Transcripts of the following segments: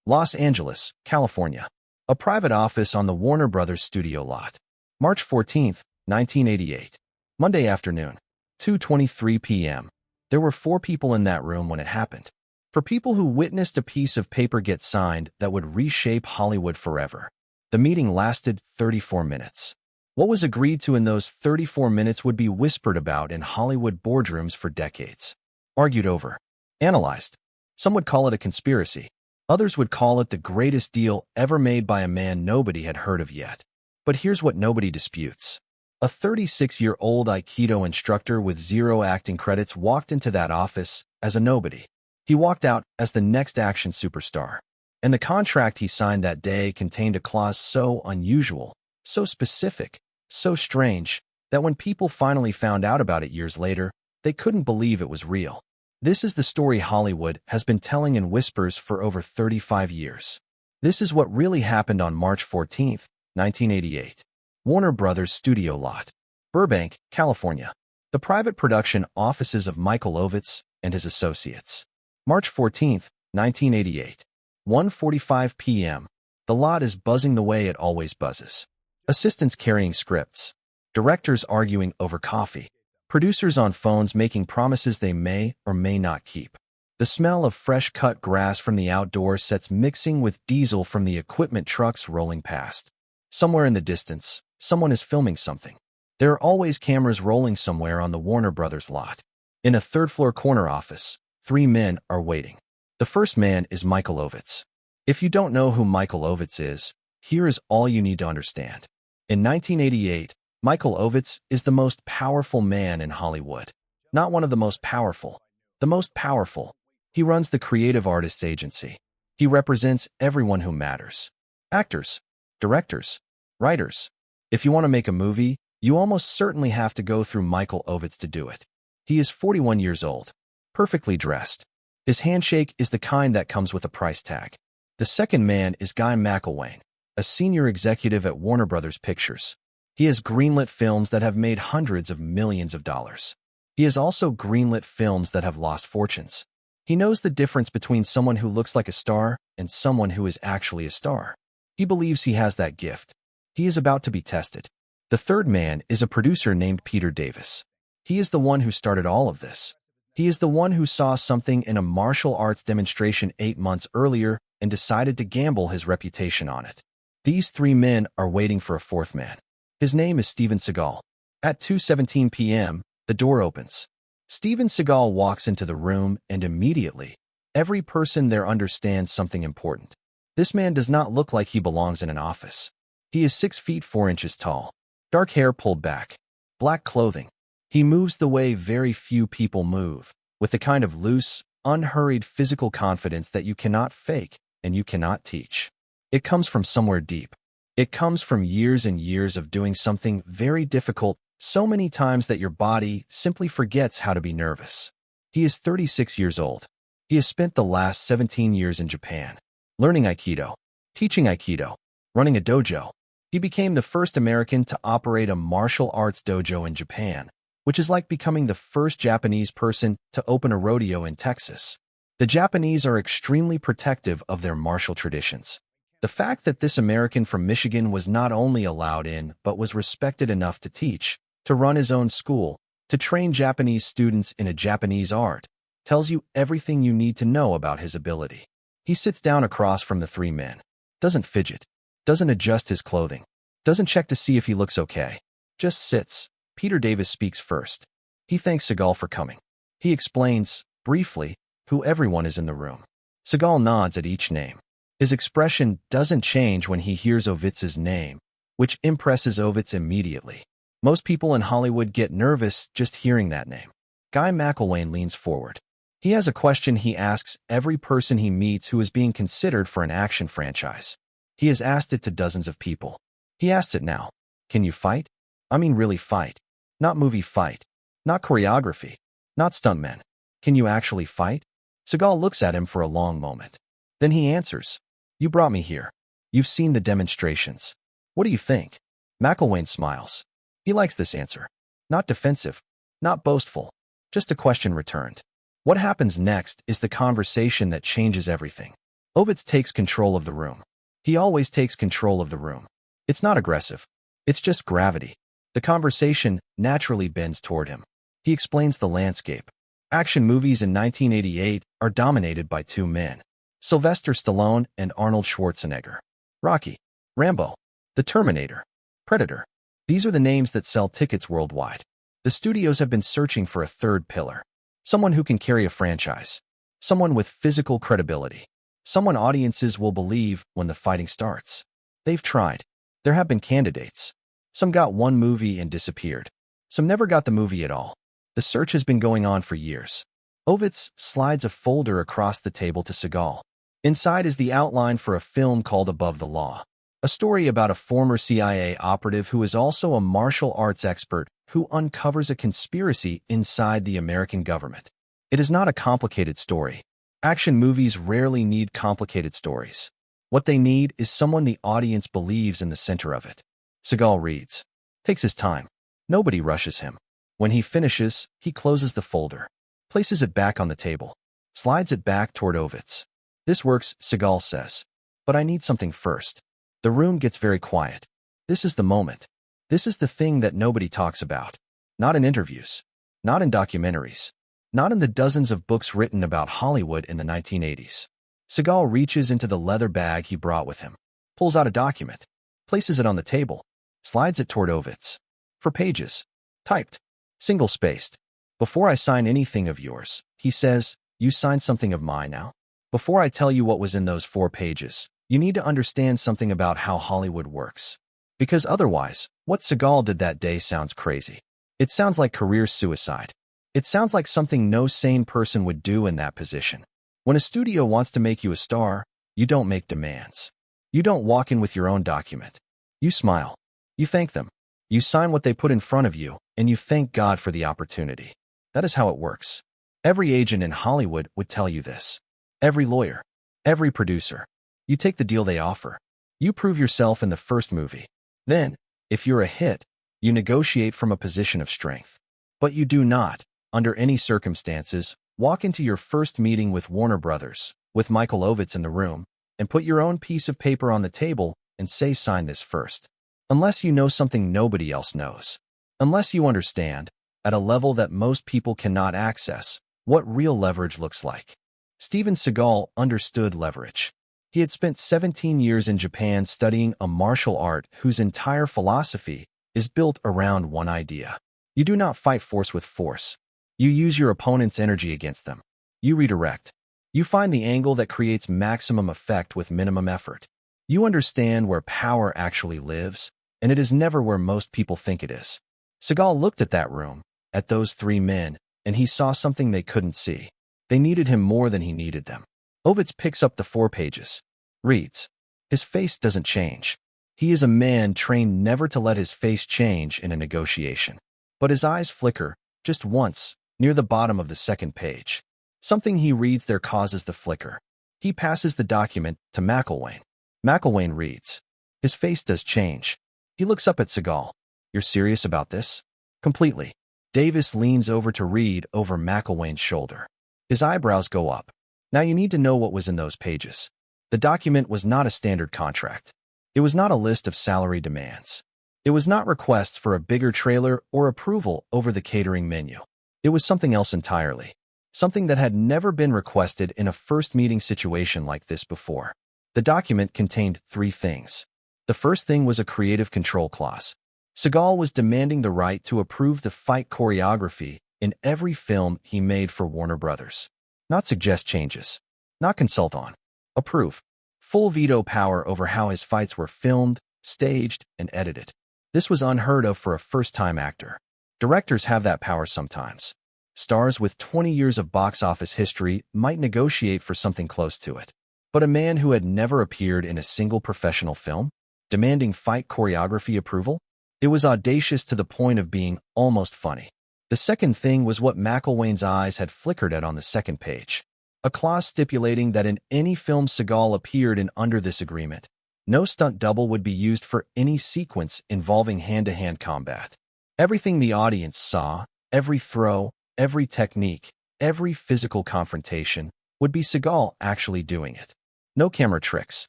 Los Angeles, California. A private office on the Warner Brothers studio lot. March 14, 1988. Monday afternoon, 2:23 p.m. There were 4 people in that room when it happened. For people who witnessed a piece of paper get signed that would reshape Hollywood forever. The meeting lasted 34 minutes. What was agreed to in those 34 minutes would be whispered about in Hollywood boardrooms for decades. Argued over. Analyzed. Some would call it a conspiracy. Others would call it the greatest deal ever made by a man nobody had heard of yet. But here's what nobody disputes. A 36-year-old Aikido instructor with 0 acting credits walked into that office as a nobody. He walked out as the next action superstar. And the contract he signed that day contained a clause so unusual, so specific, so strange, that when people finally found out about it years later, they couldn't believe it was real. This is the story Hollywood has been telling in whispers for over 35 years. This is what really happened on March 14, 1988. Warner Brothers studio lot. Burbank, California. The private production offices of Michael Ovitz and his associates. March 14, 1988. 1:45 p.m. The lot is buzzing the way it always buzzes. Assistants carrying scripts. Directors arguing over coffee. Producers on phones making promises they may or may not keep. The smell of fresh-cut grass from the outdoor sets mixing with diesel from the equipment trucks rolling past. Somewhere in the distance, someone is filming something. There are always cameras rolling somewhere on the Warner Brothers lot. In a third-floor corner office, 3 men are waiting. The first man is Michael Ovitz. If you don't know who Michael Ovitz is, here is all you need to understand. In 1988, Michael Ovitz is the most powerful man in Hollywood. Not one of the most powerful. The most powerful. He runs the Creative Artists Agency. He represents everyone who matters. Actors, directors, writers. If you want to make a movie, you almost certainly have to go through Michael Ovitz to do it. He is 41 years old, perfectly dressed. His handshake is the kind that comes with a price tag. The second man is Guy McElwain, a senior executive at Warner Brothers Pictures. He has greenlit films that have made hundreds of millions of dollars. He has also greenlit films that have lost fortunes. He knows the difference between someone who looks like a star and someone who is actually a star. He believes he has that gift. He is about to be tested. The third man is a producer named Peter Davis. He is the one who started all of this. He is the one who saw something in a martial arts demonstration 8 months earlier and decided to gamble his reputation on it. These 3 men are waiting for a fourth man. His name is Steven Seagal. At 2:17 p.m., the door opens. Steven Seagal walks into the room and immediately, every person there understands something important. This man does not look like he belongs in an office. He is 6 feet 4 inches tall. Dark hair pulled back. Black clothing. He moves the way very few people move, with the kind of loose, unhurried physical confidence that you cannot fake and you cannot teach. It comes from somewhere deep. It comes from years and years of doing something very difficult so many times that your body simply forgets how to be nervous. He is 36 years old. He has spent the last 17 years in Japan, learning Aikido, teaching Aikido, running a dojo. He became the first American to operate a martial arts dojo in Japan, which is like becoming the first Japanese person to open a rodeo in Texas. The Japanese are extremely protective of their martial traditions. The fact that this American from Michigan was not only allowed in, but was respected enough to teach, to run his own school, to train Japanese students in a Japanese art, tells you everything you need to know about his ability. He sits down across from the 3 men, doesn't fidget, doesn't adjust his clothing, doesn't check to see if he looks okay, just sits. Peter Davis speaks first. He thanks Seagal for coming. He explains, briefly, who everyone is in the room. Seagal nods at each name. His expression doesn't change when he hears Ovitz's name, which impresses Ovitz immediately. Most people in Hollywood get nervous just hearing that name. Guy McElwain leans forward. He has a question he asks every person he meets who is being considered for an action franchise. He has asked it to dozens of people. He asks it now. Can you fight? I mean really fight. Not movie fight. Not choreography. Not stuntmen. Can you actually fight? Seagal looks at him for a long moment. Then he answers. You brought me here. You've seen the demonstrations. What do you think? McElwain smiles. He likes this answer. Not defensive. Not boastful. Just a question returned. What happens next is the conversation that changes everything. Ovitz takes control of the room. He always takes control of the room. It's not aggressive. It's just gravity. The conversation naturally bends toward him. He explains the landscape. Action movies in 1988 are dominated by two men, Sylvester Stallone and Arnold Schwarzenegger. Rocky, Rambo, The Terminator, Predator. These are the names that sell tickets worldwide. The studios have been searching for a third pillar. Someone who can carry a franchise. Someone with physical credibility. Someone audiences will believe when the fighting starts. They've tried. There have been candidates. Some got one movie and disappeared. Some never got the movie at all. The search has been going on for years. Ovitz slides a folder across the table to Seagal. Inside is the outline for a film called Above the Law, a story about a former CIA operative who is also a martial arts expert who uncovers a conspiracy inside the American government. It is not a complicated story. Action movies rarely need complicated stories. What they need is someone the audience believes in the center of it. Seagal reads. Takes his time. Nobody rushes him. When he finishes, he closes the folder, places it back on the table, slides it back toward Ovitz. This works, Seagal says. But I need something first. The room gets very quiet. This is the moment. This is the thing that nobody talks about. Not in interviews. Not in documentaries. Not in the dozens of books written about Hollywood in the 1980s. Seagal reaches into the leather bag he brought with him, pulls out a document, places it on the table, slides it toward Ovitz. 4 pages. Typed. Single-spaced. Before I sign anything of yours, he says, you sign something of mine now? Before I tell you what was in those 4 pages, you need to understand something about how Hollywood works. Because otherwise, what Seagal did that day sounds crazy. It sounds like career suicide. It sounds like something no sane person would do in that position. When a studio wants to make you a star, you don't make demands. You don't walk in with your own document. You smile. You thank them. You sign what they put in front of you, and you thank God for the opportunity. That is how it works. Every agent in Hollywood would tell you this. Every lawyer. Every producer. You take the deal they offer. You prove yourself in the first movie. Then, if you're a hit, you negotiate from a position of strength. But you do not, under any circumstances, walk into your first meeting with Warner Brothers, with Michael Ovitz in the room, and put your own piece of paper on the table and say sign this first. Unless you know something nobody else knows. Unless you understand, at a level that most people cannot access, what real leverage looks like. Steven Seagal understood leverage. He had spent 17 years in Japan studying a martial art whose entire philosophy is built around one idea. You do not fight force with force. You use your opponent's energy against them. You redirect. You find the angle that creates maximum effect with minimum effort. You understand where power actually lives, and it is never where most people think it is. Seagal looked at that room, at those 3 men, and he saw something they couldn't see. They needed him more than he needed them. Ovitz picks up the 4 pages. Reads. His face doesn't change. He is a man trained never to let his face change in a negotiation. But his eyes flicker, just once, near the bottom of the 2nd page. Something he reads there causes the flicker. He passes the document to McElwain. McElwain reads. His face does change. He looks up at Seagal. You're serious about this? Completely. Davis leans over to read over McElwain's shoulder. His eyebrows go up. Now you need to know what was in those pages. The document was not a standard contract. It was not a list of salary demands. It was not requests for a bigger trailer or approval over the catering menu. It was something else entirely. Something that had never been requested in a first meeting situation like this before. The document contained 3 things. The first thing was a creative control clause. Seagal was demanding the right to approve the fight choreography in every film he made for Warner Brothers. Not suggest changes. Not consult on. Approve. Full veto power over how his fights were filmed, staged, and edited. This was unheard of for a first-time actor. Directors have that power sometimes. Stars with 20 years of box office history might negotiate for something close to it. But a man who had never appeared in a single professional film? Demanding fight choreography approval? It was audacious to the point of being almost funny. The second thing was what McElwain's eyes had flickered at on the 2nd page. A clause stipulating that in any film Seagal appeared in under this agreement, no stunt double would be used for any sequence involving hand-to-hand combat. Everything the audience saw, every throw, every technique, every physical confrontation, would be Seagal actually doing it. No camera tricks.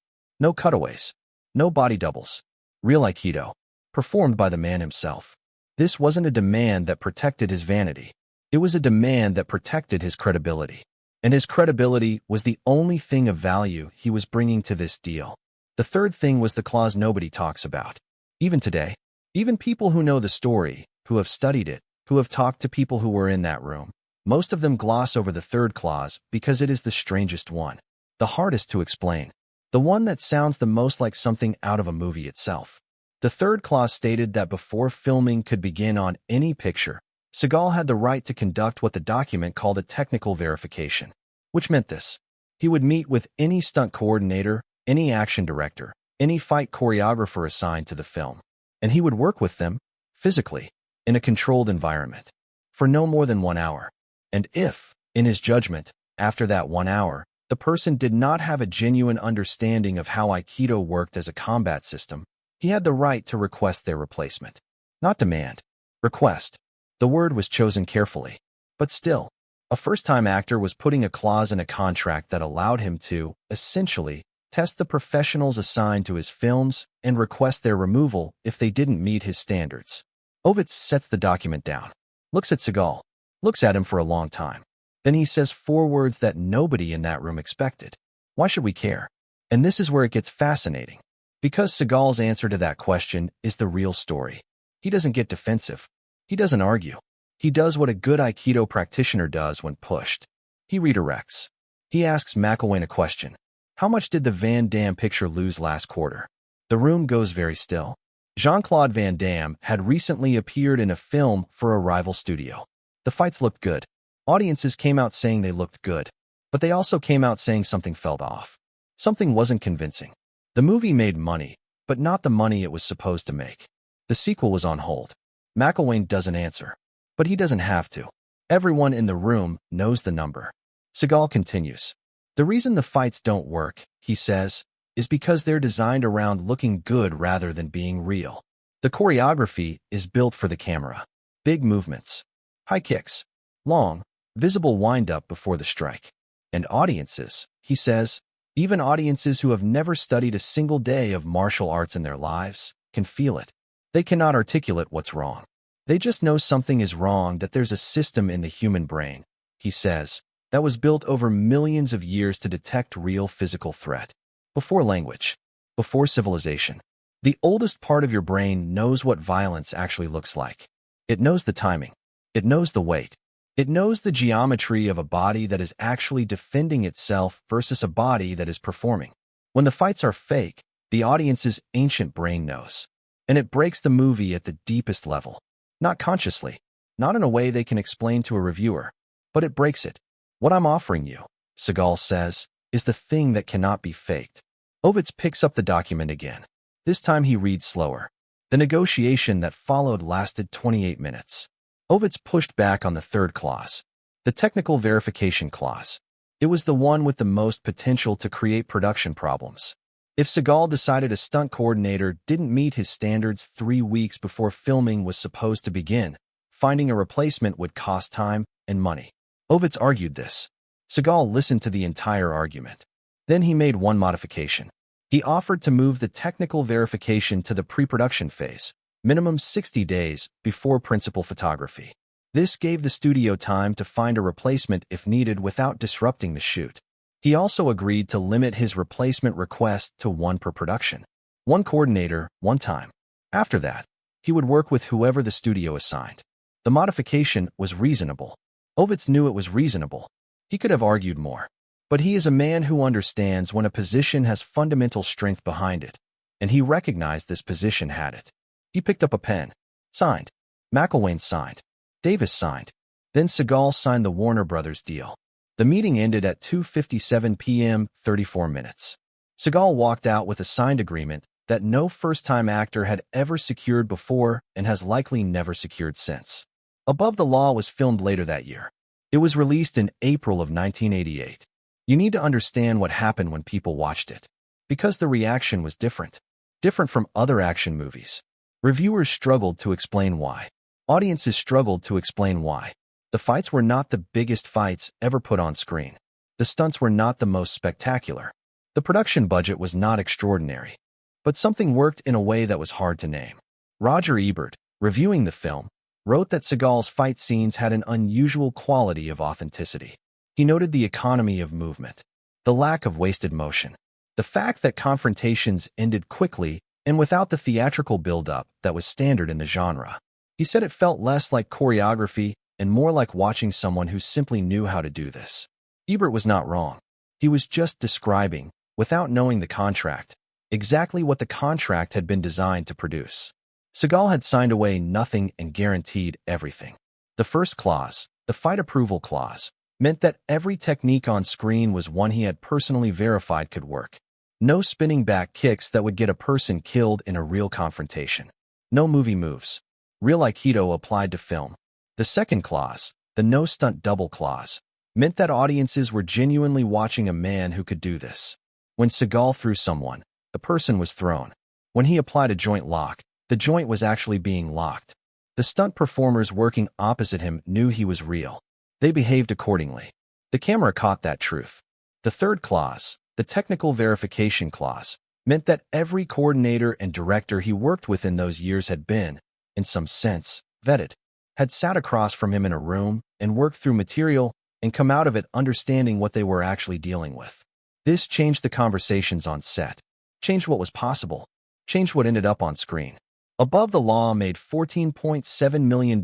No cutaways. No body doubles. Real Aikido. Performed by the man himself. This wasn't a demand that protected his vanity. It was a demand that protected his credibility. And his credibility was the only thing of value he was bringing to this deal. The third thing was the clause nobody talks about. Even today, even people who know the story, who have studied it, who have talked to people who were in that room, most of them gloss over the third clause because it is the strangest one, the hardest to explain, the one that sounds the most like something out of a movie itself. The third clause stated that before filming could begin on any picture, Seagal had the right to conduct what the document called a technical verification, which meant this. He would meet with any stunt coordinator, any action director, any fight choreographer assigned to the film, and he would work with them, physically, in a controlled environment, for no more than 1 hour. And if, in his judgment, after that 1 hour, the person did not have a genuine understanding of how Aikido worked as a combat system, he had the right to request their replacement. Not demand. Request. The word was chosen carefully. But still, a first-time actor was putting a clause in a contract that allowed him to, essentially, test the professionals assigned to his films and request their removal if they didn't meet his standards. Ovitz sets the document down, looks at Seagal, looks at him for a long time. Then he says 4 words that nobody in that room expected. Why should we care? And this is where it gets fascinating. Because Seagal's answer to that question is the real story. He doesn't get defensive. He doesn't argue. He does what a good Aikido practitioner does when pushed. He redirects. He asks McElwain a question. How much did the Van Damme picture lose last quarter? The room goes very still. Jean-Claude Van Damme had recently appeared in a film for a rival studio. The fights looked good. Audiences came out saying they looked good, but they also came out saying something felt off. Something wasn't convincing. The movie made money, but not the money it was supposed to make. The sequel was on hold. McElwain doesn't answer, but he doesn't have to. Everyone in the room knows the number. Seagal continues. The reason the fights don't work, he says, is because they're designed around looking good rather than being real. The choreography is built for the camera. Big movements. High kicks. Long, visible wind-up before the strike. And audiences, he says, even audiences who have never studied a single day of martial arts in their lives, can feel it. They cannot articulate what's wrong. They just know something is wrong, that there's a system in the human brain, he says, that was built over millions of years to detect real physical threat. Before language, before civilization, the oldest part of your brain knows what violence actually looks like. It knows the timing. It knows the weight. It knows the geometry of a body that is actually defending itself versus a body that is performing. When the fights are fake, the audience's ancient brain knows. And it breaks the movie at the deepest level. Not consciously, not in a way they can explain to a reviewer, but it breaks it. What I'm offering you, Seagal says, is the thing that cannot be faked. Ovitz picks up the document again. This time he reads slower. The negotiation that followed lasted 28 minutes. Ovitz pushed back on the third clause, the technical verification clause. It was the one with the most potential to create production problems. If Seagal decided a stunt coordinator didn't meet his standards 3 weeks before filming was supposed to begin, finding a replacement would cost time and money. Ovitz argued this. Seagal listened to the entire argument. Then he made one modification. He offered to move the technical verification to the pre-production phase, minimum 60 days before principal photography. This gave the studio time to find a replacement if needed without disrupting the shoot. He also agreed to limit his replacement request to 1 per production. 1 coordinator, 1 time. After that, he would work with whoever the studio assigned. The modification was reasonable. Ovitz knew it was reasonable. He could have argued more. But he is a man who understands when a position has fundamental strength behind it, and he recognized this position had it. He picked up a pen. Signed. McElwain signed. Davis signed. Then Seagal signed the Warner Brothers deal. The meeting ended at 2:57 p.m., 34 minutes. Seagal walked out with a signed agreement that no first-time actor had ever secured before and has likely never secured since. Above the Law was filmed later that year. It was released in April of 1988. You need to understand what happened when people watched it, because the reaction was different. Different from other action movies. Reviewers struggled to explain why. Audiences struggled to explain why. The fights were not the biggest fights ever put on screen. The stunts were not the most spectacular. The production budget was not extraordinary, but something worked in a way that was hard to name. Roger Ebert, reviewing the film, wrote that Seagal's fight scenes had an unusual quality of authenticity. He noted the economy of movement, the lack of wasted motion, the fact that confrontations ended quickly and without the theatrical build-up that was standard in the genre. He said it felt less like choreography and more like watching someone who simply knew how to do this. Ebert was not wrong. He was just describing, without knowing the contract, exactly what the contract had been designed to produce. Seagal had signed away nothing and guaranteed everything. The first clause, the fight approval clause, meant that every technique on screen was one he had personally verified could work. No spinning back kicks that would get a person killed in a real confrontation. No movie moves. Real Aikido applied to film. The second clause, the no stunt double clause, meant that audiences were genuinely watching a man who could do this. When Seagal threw someone, the person was thrown. When he applied a joint lock, the joint was actually being locked. The stunt performers working opposite him knew he was real. They behaved accordingly. The camera caught that truth. The third clause, the technical verification clause, meant that every coordinator and director he worked with in those years had been, in some sense, vetted, had sat across from him in a room and worked through material and come out of it understanding what they were actually dealing with. This changed the conversations on set, changed what was possible, changed what ended up on screen. Above the Law made $14.7 million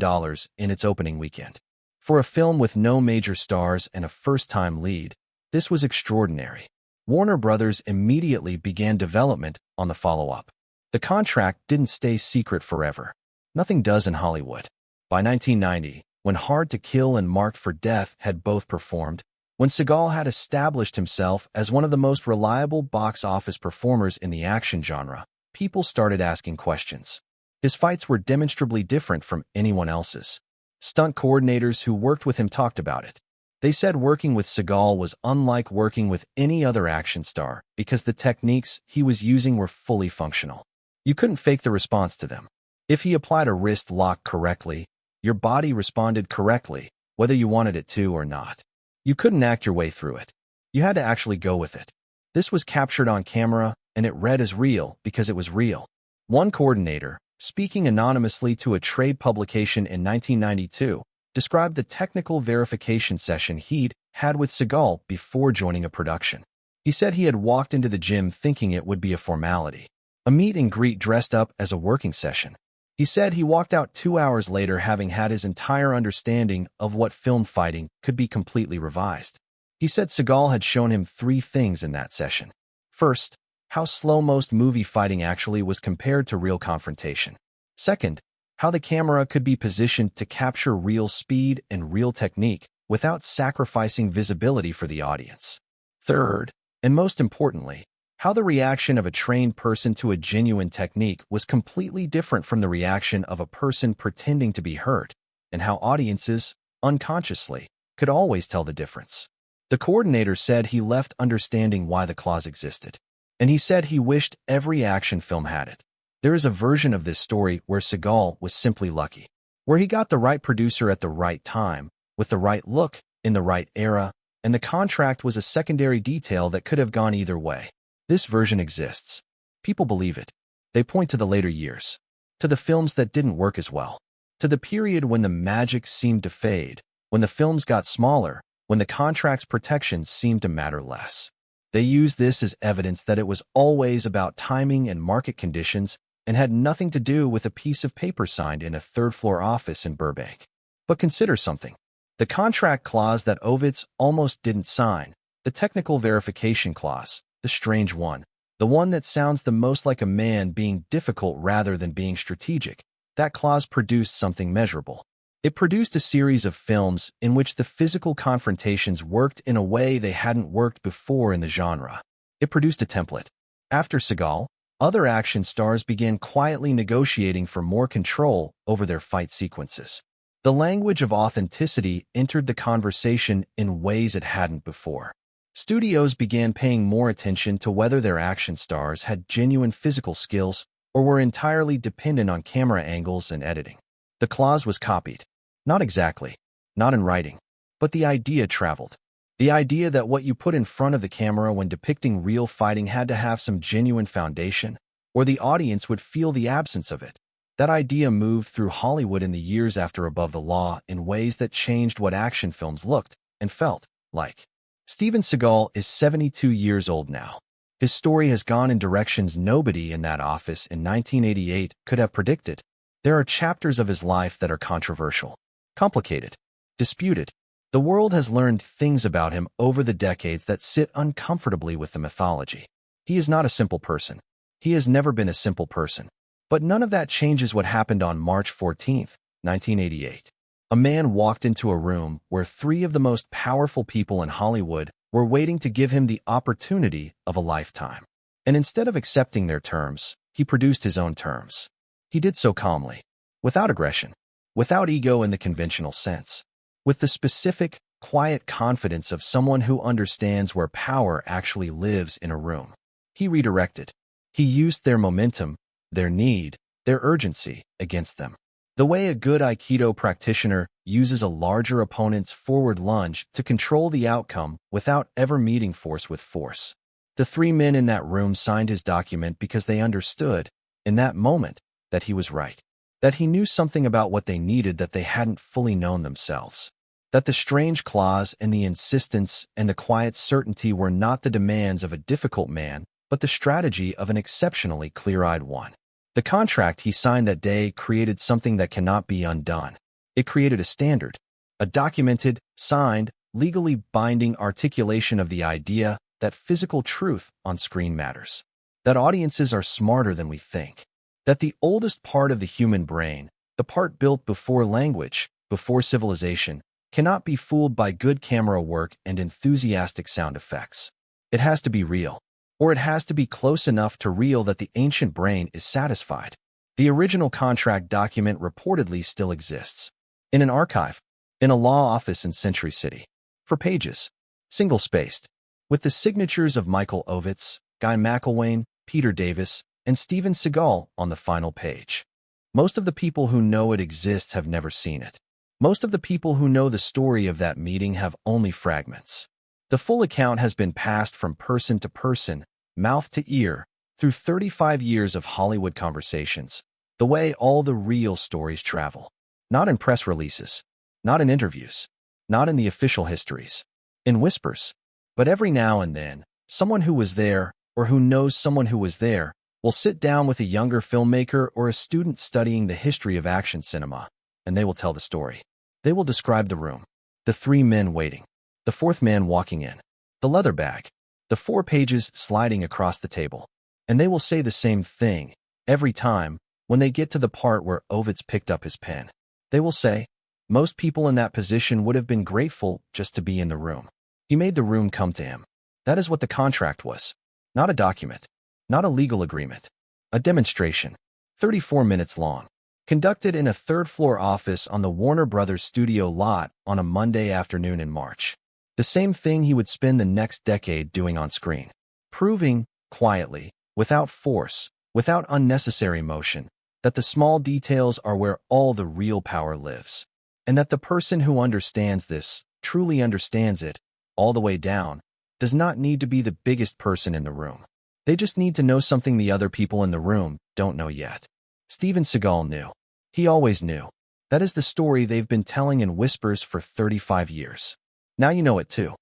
in its opening weekend. For a film with no major stars and a first-time lead, this was extraordinary. Warner Brothers immediately began development on the follow-up. The contract didn't stay secret forever. Nothing does in Hollywood. By 1990, when Hard to Kill and Marked for Death had both performed, when Seagal had established himself as one of the most reliable box office performers in the action genre, people started asking questions. His fights were demonstrably different from anyone else's. Stunt coordinators who worked with him talked about it. They said working with Seagal was unlike working with any other action star because the techniques he was using were fully functional. You couldn't fake the response to them. If he applied a wrist lock correctly, your body responded correctly, whether you wanted it to or not. You couldn't act your way through it. You had to actually go with it. This was captured on camera, and it read as real because it was real. One coordinator, speaking anonymously to a trade publication in 1992, described the technical verification session he'd had with Seagal before joining a production. He said he had walked into the gym thinking it would be a formality, a meet and greet dressed up as a working session. He said he walked out 2 hours later having had his entire understanding of what film fighting could be completely revised. He said Seagal had shown him 3 things in that session. First, how slow most movie fighting actually was compared to real confrontation. Second, how the camera could be positioned to capture real speed and real technique without sacrificing visibility for the audience. Third, and most importantly, how the reaction of a trained person to a genuine technique was completely different from the reaction of a person pretending to be hurt, and how audiences, unconsciously, could always tell the difference. The coordinator said he left understanding why the clause existed, and he said he wished every action film had it. There is a version of this story where Seagal was simply lucky, where he got the right producer at the right time, with the right look, in the right era, and the contract was a secondary detail that could have gone either way. This version exists. People believe it. They point to the later years, to the films that didn't work as well, to the period when the magic seemed to fade, when the films got smaller, when the contract's protections seemed to matter less. They use this as evidence that it was always about timing and market conditions and had nothing to do with a piece of paper signed in a third-floor office in Burbank. But consider something. The contract clause that Ovitz almost didn't sign, the technical verification clause, the strange one, the one that sounds the most like a man being difficult rather than being strategic, that clause produced something measurable. It produced a series of films in which the physical confrontations worked in a way they hadn't worked before in the genre. It produced a template. After Seagal, other action stars began quietly negotiating for more control over their fight sequences. The language of authenticity entered the conversation in ways it hadn't before. Studios began paying more attention to whether their action stars had genuine physical skills or were entirely dependent on camera angles and editing. The clause was copied. Not exactly, not in writing, but the idea traveled. The idea that what you put in front of the camera when depicting real fighting had to have some genuine foundation, or the audience would feel the absence of it. That idea moved through Hollywood in the years after Above the Law in ways that changed what action films looked and felt like. Steven Seagal is 72 years old now. His story has gone in directions nobody in that office in 1988 could have predicted. There are chapters of his life that are controversial, complicated, disputed. The world has learned things about him over the decades that sit uncomfortably with the mythology. He is not a simple person. He has never been a simple person. But none of that changes what happened on March 14, 1988. A man walked into a room where three of the most powerful people in Hollywood were waiting to give him the opportunity of a lifetime. And instead of accepting their terms, he produced his own terms. He did so calmly, without aggression, without ego in the conventional sense, with the specific, quiet confidence of someone who understands where power actually lives in a room. He redirected. He used their momentum, their need, their urgency against them. The way a good Aikido practitioner uses a larger opponent's forward lunge to control the outcome without ever meeting force with force. The three men in that room signed his document because they understood, in that moment, that he was right. That he knew something about what they needed that they hadn't fully known themselves. That the strange clause and the insistence and the quiet certainty were not the demands of a difficult man, but the strategy of an exceptionally clear-eyed one. The contract he signed that day created something that cannot be undone. It created a standard, a documented, signed, legally binding articulation of the idea that physical truth on screen matters. That audiences are smarter than we think. That the oldest part of the human brain, the part built before language, before civilization, cannot be fooled by good camera work and enthusiastic sound effects. It has to be real. Or it has to be close enough to real that the ancient brain is satisfied. The original contract document reportedly still exists. In an archive, in a law office in Century City. For pages, single-spaced, with the signatures of Michael Ovitz, Guy McElwain, Peter Davis, and Steven Seagal on the final page. Most of the people who know it exists have never seen it. Most of the people who know the story of that meeting have only fragments. The full account has been passed from person to person, mouth to ear, through 35 years of Hollywood conversations, the way all the real stories travel. Not in press releases, not in interviews, not in the official histories, in whispers. But every now and then, someone who was there, or who knows someone who was there, will sit down with a younger filmmaker or a student studying the history of action cinema, and they will tell the story. They will describe the room, the three men waiting, the fourth man walking in, the leather bag, the 4 pages sliding across the table. And they will say the same thing every time when they get to the part where Ovitz picked up his pen. They will say, most people in that position would have been grateful just to be in the room. He made the room come to him. That is what the contract was. Not a document, not a legal agreement. A demonstration, 34 minutes long, conducted in a third-floor office on the Warner Brothers studio lot on a Monday afternoon in March. The same thing he would spend the next decade doing on screen. Proving, quietly, without force, without unnecessary motion, that the small details are where all the real power lives. And that the person who understands this, truly understands it, all the way down, does not need to be the biggest person in the room. They just need to know something the other people in the room don't know yet. Steven Seagal knew. He always knew. That is the story they've been telling in whispers for 35 years. Now you know it too.